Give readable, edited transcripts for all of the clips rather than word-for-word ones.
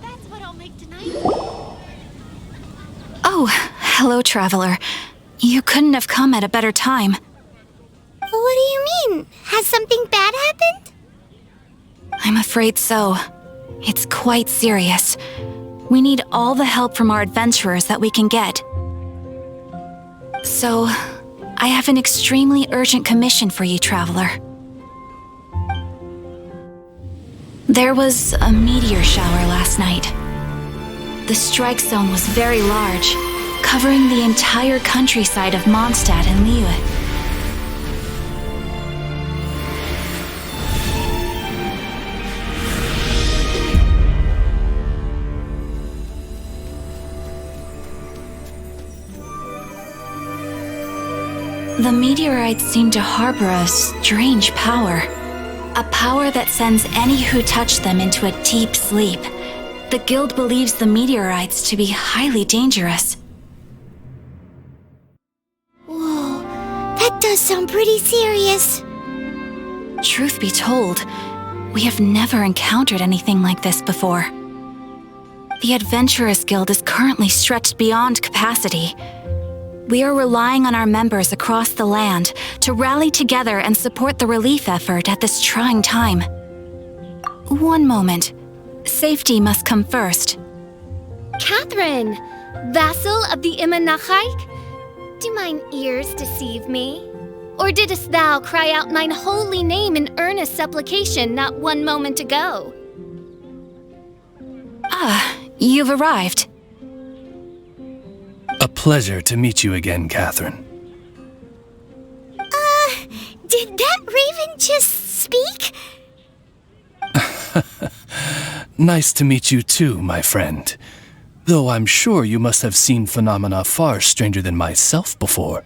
That's what I'll make tonight. Oh, hello, traveler. You couldn't have come at a better time. What do you mean? Has something bad happened? I'm afraid so. It's quite serious. We need all the help from our adventurers that we can get. So, I have an extremely urgent commission for you, traveler. There was a meteor shower last night. The strike zone was very large, covering the entire countryside of Mondstadt and Liyue. The meteorites seem to harbor a strange power. A power that sends any who touch them into a deep sleep. The guild believes the meteorites to be highly dangerous. Whoa, that does sound pretty serious. Truth be told, we have never encountered anything like this before. The Adventurers Guild is currently stretched beyond capacity. We are relying on our members across the land to rally together and support the relief effort at this trying time. One moment. Safety must come first. Catherine, vassal of the Imanachike, do mine ears deceive me? Or didst thou cry out mine holy name in earnest supplication not one moment ago? Ah, you've arrived. A pleasure to meet you again, Catherine. Did that raven just speak? Nice to meet you too, my friend. Though I'm sure you must have seen phenomena far stranger than myself before.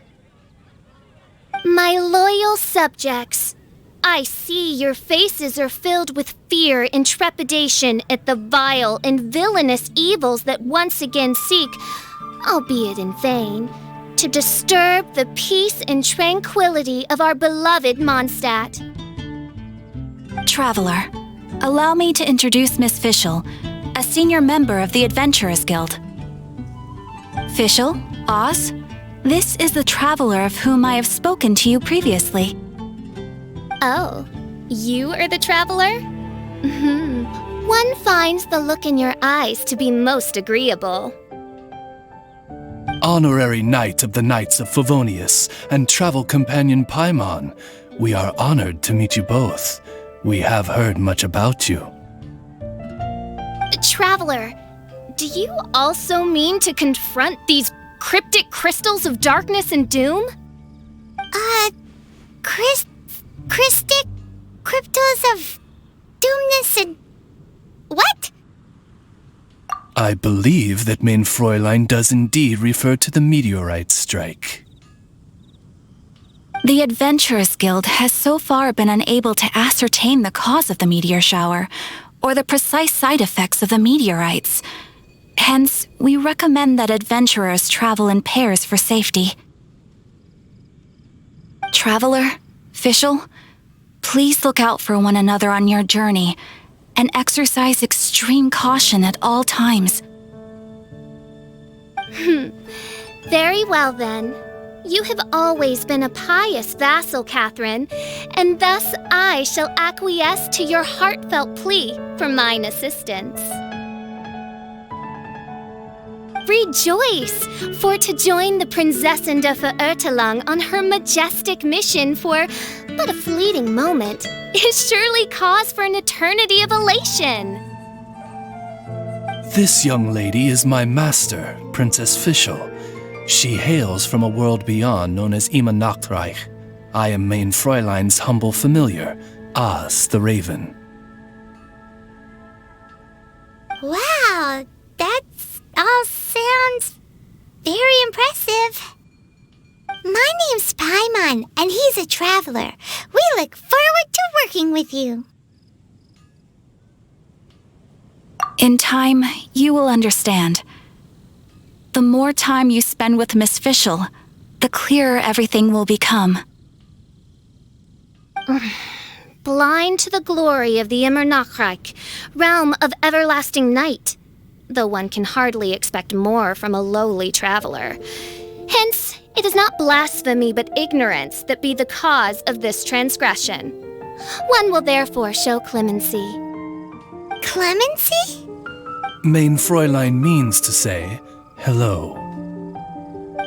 My loyal subjects, I see your faces are filled with fear and trepidation at the vile and villainous evils that once again seek, albeit in vain, to disturb the peace and tranquility of our beloved Mondstadt. Traveler, allow me to introduce Miss Fischl, a senior member of the Adventurers Guild. Fischl, Oz, this is the traveler of whom I have spoken to you previously. Oh, you are the traveler? One finds the look in your eyes to be most agreeable. Honorary Knight of the Knights of Favonius and travel companion Paimon, we are honored to meet you both. We have heard much about you. Traveler, do you also mean to confront these cryptic crystals of darkness and doom? Christic cryptos of doomness and... what? I believe that Mein Fräulein does indeed refer to the meteorite strike. The Adventurers Guild has so far been unable to ascertain the cause of the meteor shower, or the precise side effects of the meteorites. Hence, we recommend that adventurers travel in pairs for safety. Traveler, Fischl, please look out for one another on your journey, and exercise extreme caution at all times. Very well then. You have always been a pious vassal, Catherine, and thus I shall acquiesce to your heartfelt plea for mine assistance. Rejoice, for to join the Prinzessin de Verirrtelang on her majestic mission for but a fleeting moment is surely cause for an eternity of elation. This young lady is my master, Princess Fischl. She hails from a world beyond known as Imanachreich. I am Mein Fräulein's humble familiar, Oz the Raven. Wow, that all sounds very impressive. My name's Paimon, and he's a traveler. We look forward to working with you. In time, you will understand. The more time you spend with Miss Fischl, the clearer everything will become. Blind to the glory of the Immer Nachreich, realm of everlasting night, though one can hardly expect more from a lowly traveler. Hence, it is not blasphemy but ignorance that be the cause of this transgression. One will therefore show clemency. Clemency? Mein Fräulein means to say hello.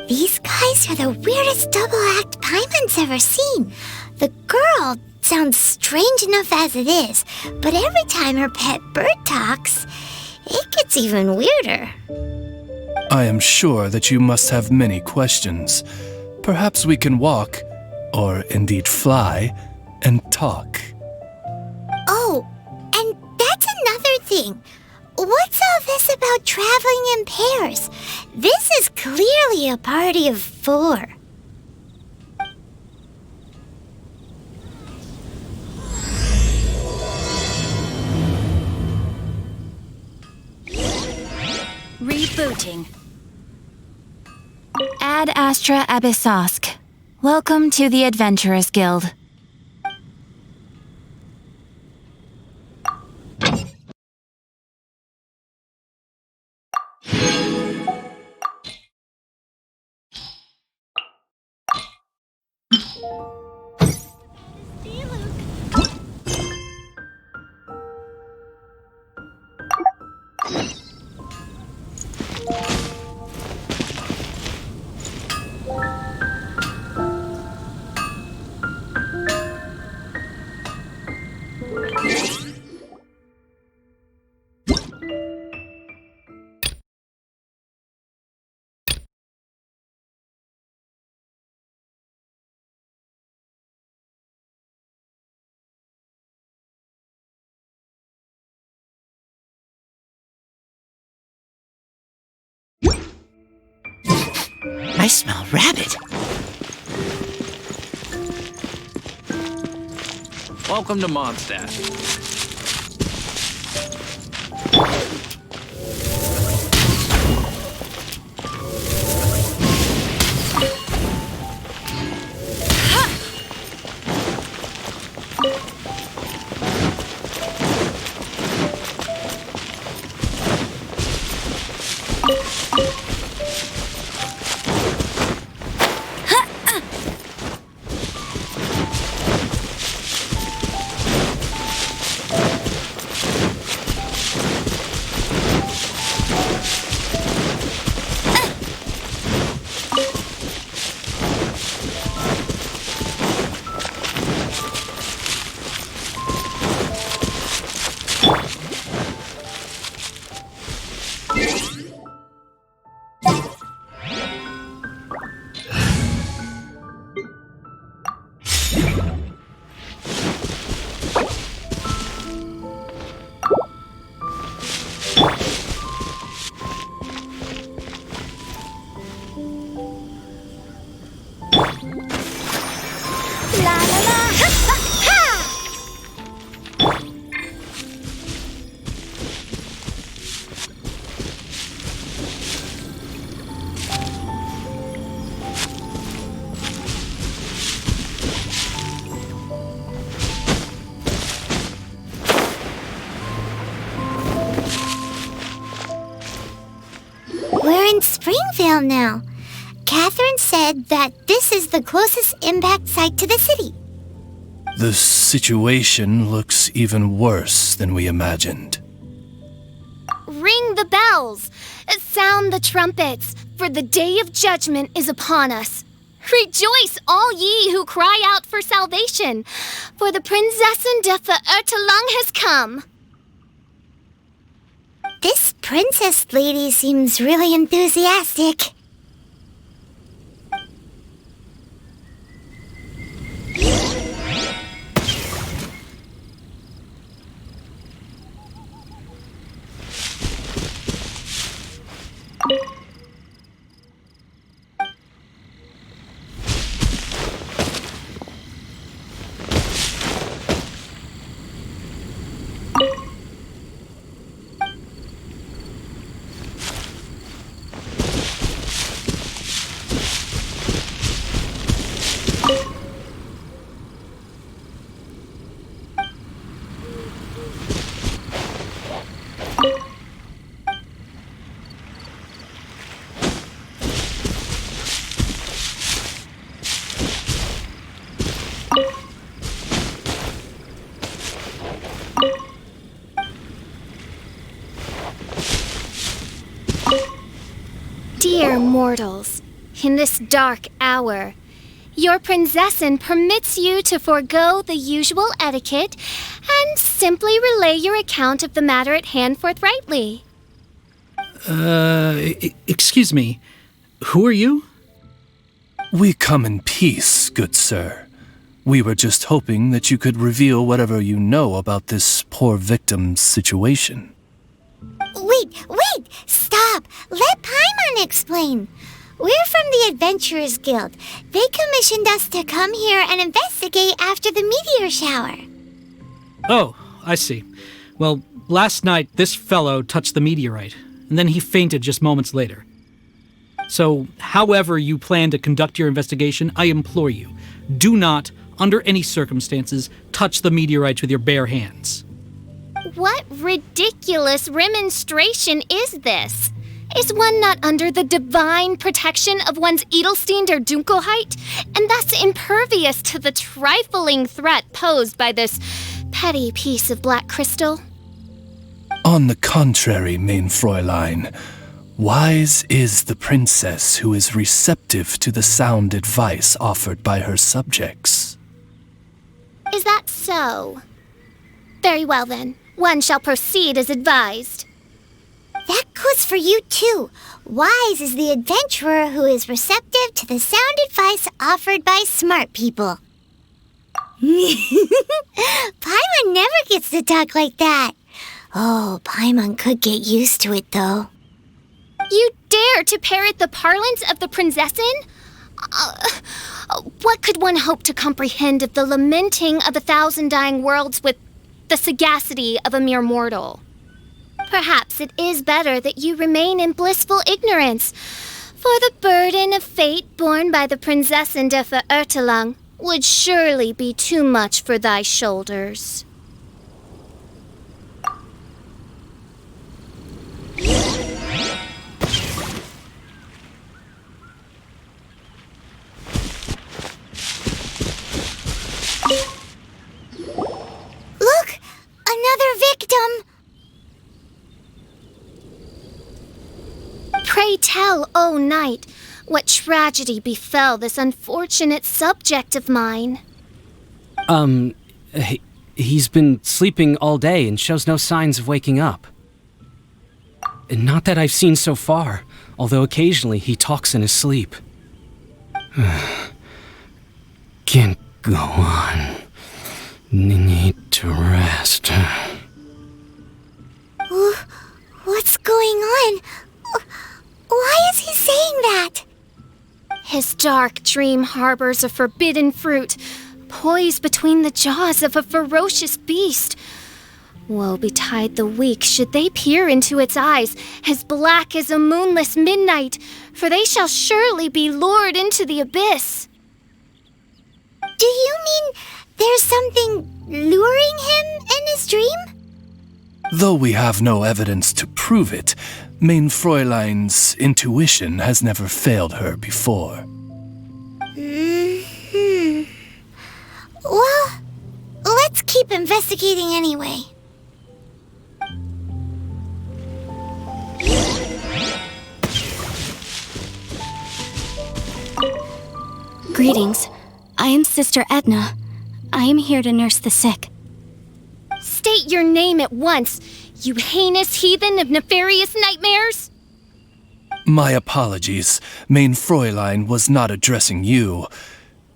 These guys are the weirdest double-act Paimon's ever seen. The girl sounds strange enough as it is, but every time her pet bird talks, it gets even weirder. I am sure that you must have many questions. Perhaps we can walk, or indeed fly, and talk. Oh, and that's another thing. What's all this about traveling in pairs? This is clearly a party of 4. Rebooting. Ad Astra Abyssosk. Welcome to the Adventurers Guild. I smell rabbit. Welcome to Mondstadt. We're in Springvale now. Catherine said that this is the closest impact site to the city. The situation looks even worse than we imagined. Ring the bells! Sound the trumpets, for the day of judgment is upon us. Rejoice, all ye who cry out for salvation, for the Prinzessin der Verirrtelung has come. This princess lady seems really enthusiastic. Dear mortals, in this dark hour, your prinzessin permits you to forego the usual etiquette and simply relay your account of the matter at hand forthrightly. Excuse me. Who are you? We come in peace, good sir. We were just hoping that you could reveal whatever you know about this poor victim's situation. Wait! Stop! Let Paimon explain. We're from the Adventurers Guild. They commissioned us to come here and investigate after the meteor shower. Oh, I see. Well, last night this fellow touched the meteorite, and then he fainted just moments later. So, however you plan to conduct your investigation, I implore you, do not, under any circumstances, touch the meteorites with your bare hands. What ridiculous remonstration is this? Is one not under the divine protection of one's Edelstein der Dunkelheit, and thus impervious to the trifling threat posed by this petty piece of black crystal? On the contrary, mein Fräulein, wise is the princess who is receptive to the sound advice offered by her subjects. Is that so? Very well then, one shall proceed as advised. That goes for you too. Wise is the adventurer who is receptive to the sound advice offered by smart people. Paimon never gets to talk like that. Oh, Paimon could get used to it though. You dare to parrot the parlance of the prinzessin? What could one hope to comprehend of the lamenting of 1,000 dying worlds with the sagacity of a mere mortal? Perhaps it is better that you remain in blissful ignorance, for the burden of fate borne by the Prinzessin der Verirrtelung would surely be too much for thy shoulders. Look! Another victim! Pray tell, O knight, what tragedy befell this unfortunate subject of mine? He's been sleeping all day and shows no signs of waking up. Not that I've seen so far, although occasionally he talks in his sleep. Can't go on. Need to rest. What's going on? Why is he saying that? His dark dream harbors a forbidden fruit, poised between the jaws of a ferocious beast. Woe betide the weak should they peer into its eyes, as black as a moonless midnight, for they shall surely be lured into the abyss. Do you mean there's something luring him in his dream? Though we have no evidence to prove it, mein Fräulein's intuition has never failed her before. Well, let's keep investigating anyway. Greetings. I am Sister Edna. I am here to nurse the sick. State your name at once, you heinous heathen of nefarious nightmares! My apologies. Mein Fräulein was not addressing you.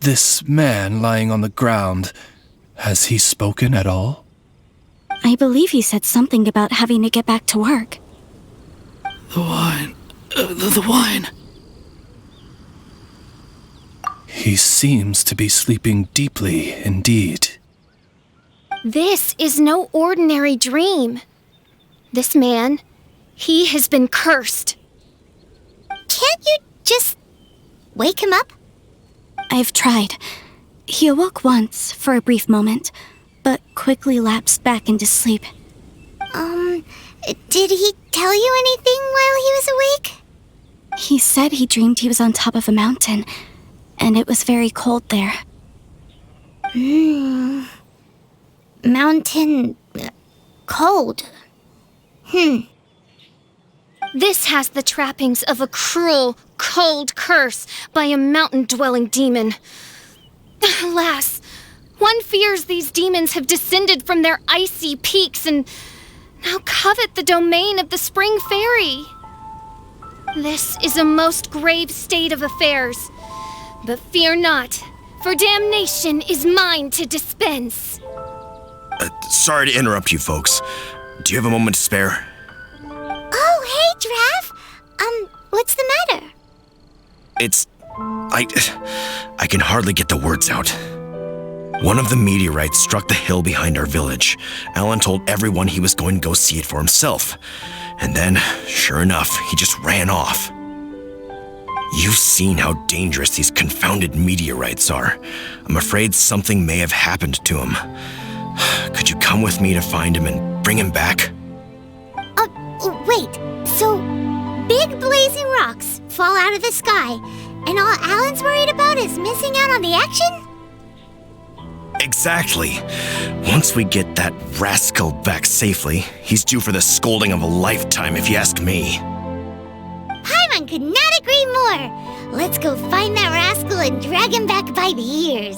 This man lying on the ground, has he spoken at all? I believe he said something about having to get back to work. The wine. The wine. He seems to be sleeping deeply indeed. This is no ordinary dream. This man, he has been cursed. Can't you just wake him up? I've tried. He awoke once for a brief moment, but quickly lapsed back into sleep. Did he tell you anything while he was awake? He said he dreamed he was on top of a mountain, and it was very cold there. Mountain... cold. This has the trappings of a cruel, cold curse by a mountain-dwelling demon. Alas, one fears these demons have descended from their icy peaks and now covet the domain of the Spring Fairy. This is a most grave state of affairs. But fear not, for damnation is mine to dispense. Sorry to interrupt you folks. Do you have a moment to spare? Oh, hey, Drav. What's the matter? I can hardly get the words out. One of the meteorites struck the hill behind our village. Alan told everyone he was going to go see it for himself. And then, sure enough, he just ran off. You've seen how dangerous these confounded meteorites are. I'm afraid something may have happened to him. Could you come with me to find him and bring him back? Wait. So, big blazing rocks fall out of the sky, and all Alan's worried about is missing out on the action? Exactly. Once we get that rascal back safely, he's due for the scolding of a lifetime, if you ask me. Paimon could not agree more. Let's go find that rascal and drag him back by the ears.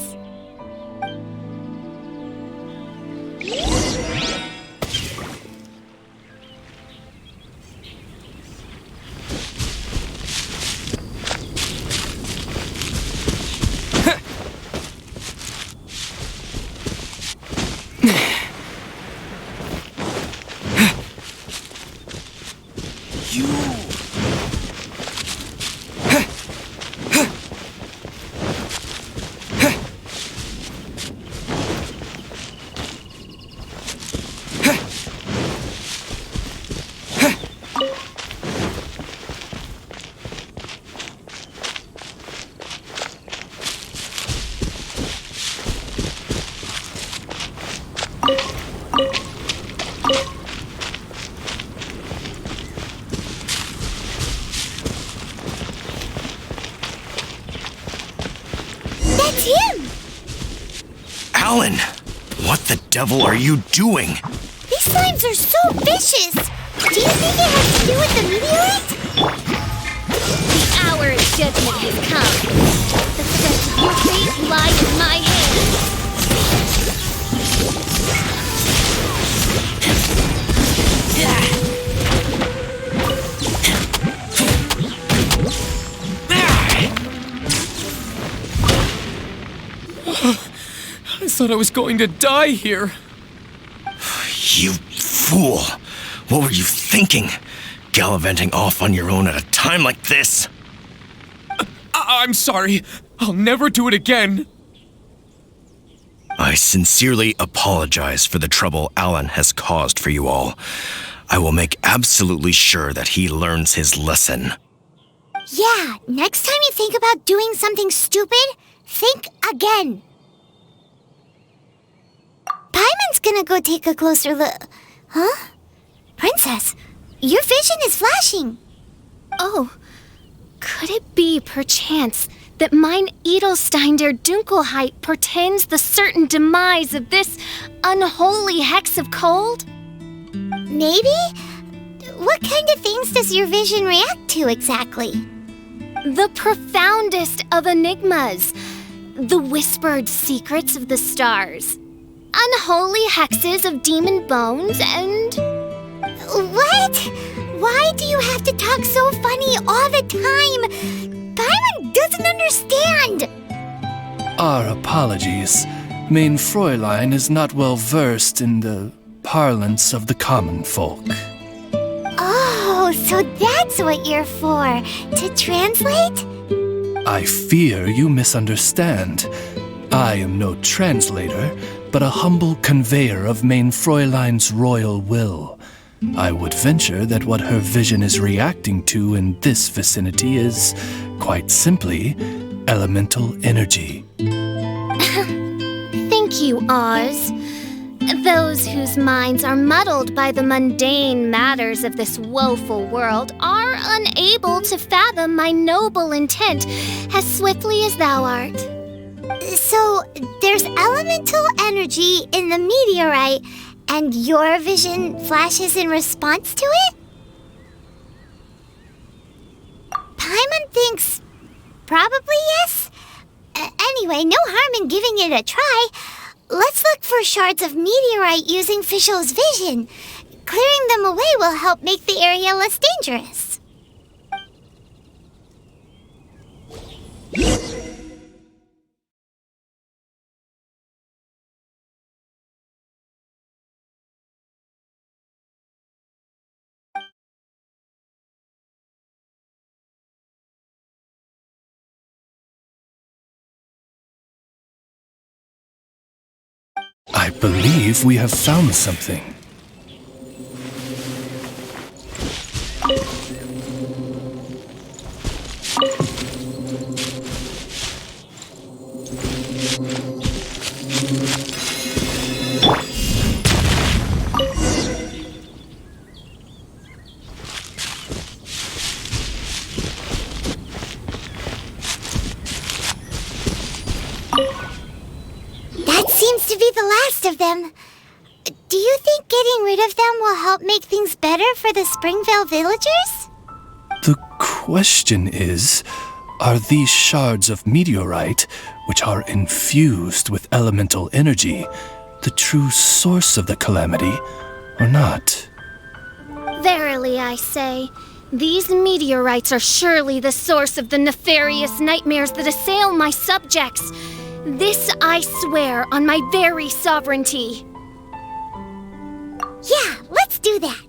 That's him! Alan, what the devil are you doing? These slimes are so vicious! Do you think it has to do with the meteorite? The hour of judgment has come. The steps of your fate lie in my hands. I thought I was going to die here. You fool! What were you thinking? Gallivanting off on your own at a time like this? I'm sorry. I'll never do it again. I sincerely apologize for the trouble Alan has caused for you all. I will make absolutely sure that he learns his lesson. Yeah, next time you think about doing something stupid, think again. Paimon's gonna go take a closer look. Huh? Princess, your vision is flashing. Oh, could it be, perchance, that mine Edelstein der Dunkelheit portends the certain demise of this unholy hex of cold? Maybe? What kind of things does your vision react to exactly? The profoundest of enigmas. The whispered secrets of the stars. Unholy hexes of demon bones and... What? Why do you have to talk so funny all the time? Paimon doesn't understand! Our apologies. Main Fräulein is not well versed in the parlance of the common folk. Oh, so that's what you're for, to translate? I fear you misunderstand. I am no translator, but a humble conveyor of Main Fräulein's royal will. I would venture that what her vision is reacting to in this vicinity is, quite simply, elemental energy. Thank you, Oz. Those whose minds are muddled by the mundane matters of this woeful world are unable to fathom my noble intent as swiftly as thou art. So, there's elemental energy in the meteorite, and your vision flashes in response to it? thinks probably yes. Anyway, no harm in giving it a try. Let's look for shards of meteorite using Fischl's vision. Clearing them away will help make the area less dangerous. I believe we have found something. Seems to be the last of them. Do you think getting rid of them will help make things better for the Springvale villagers? The question is, are these shards of meteorite, which are infused with elemental energy, the true source of the calamity, or not? Verily, I say, these meteorites are surely the source of the nefarious nightmares that assail my subjects. This I swear on my very sovereignty. Yeah, let's do that.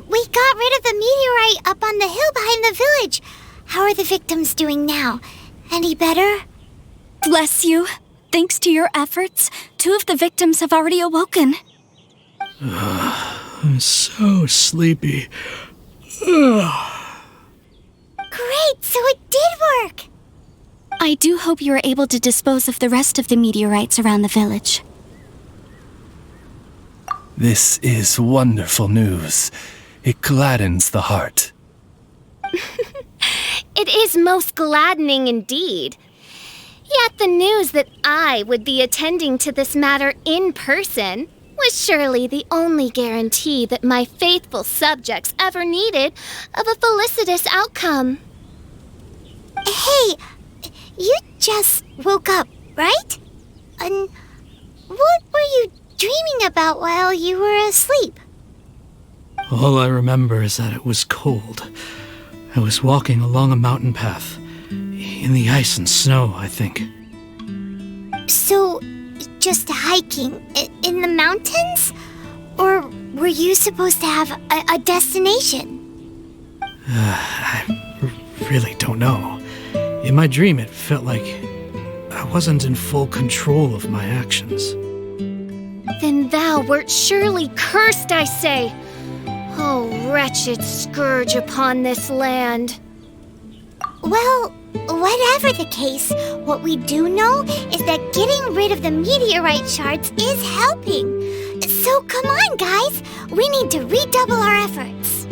We got rid of the meteorite up on the hill behind the village. How are the victims doing now? Any better? Bless you. Thanks to your efforts, 2 of the victims have already awoken. I'm so sleepy. Great, so it did work. I do hope you are able to dispose of the rest of the meteorites around the village. This is wonderful news. It gladdens the heart. It is most gladdening indeed. Yet the news that I would be attending to this matter in person was surely the only guarantee that my faithful subjects ever needed of a felicitous outcome. Hey, you just woke up, right? And what were you dreaming about while you were asleep? All I remember is that it was cold. I was walking along a mountain path. In the ice and snow, I think. So, just hiking in the mountains? Or were you supposed to have a destination? I really don't know. In my dream, it felt like I wasn't in full control of my actions. Then thou wert surely cursed, I say. Oh, wretched scourge upon this land. Well, whatever the case, what we do know is that getting rid of the meteorite shards is helping. So come on, guys. We need to redouble our efforts.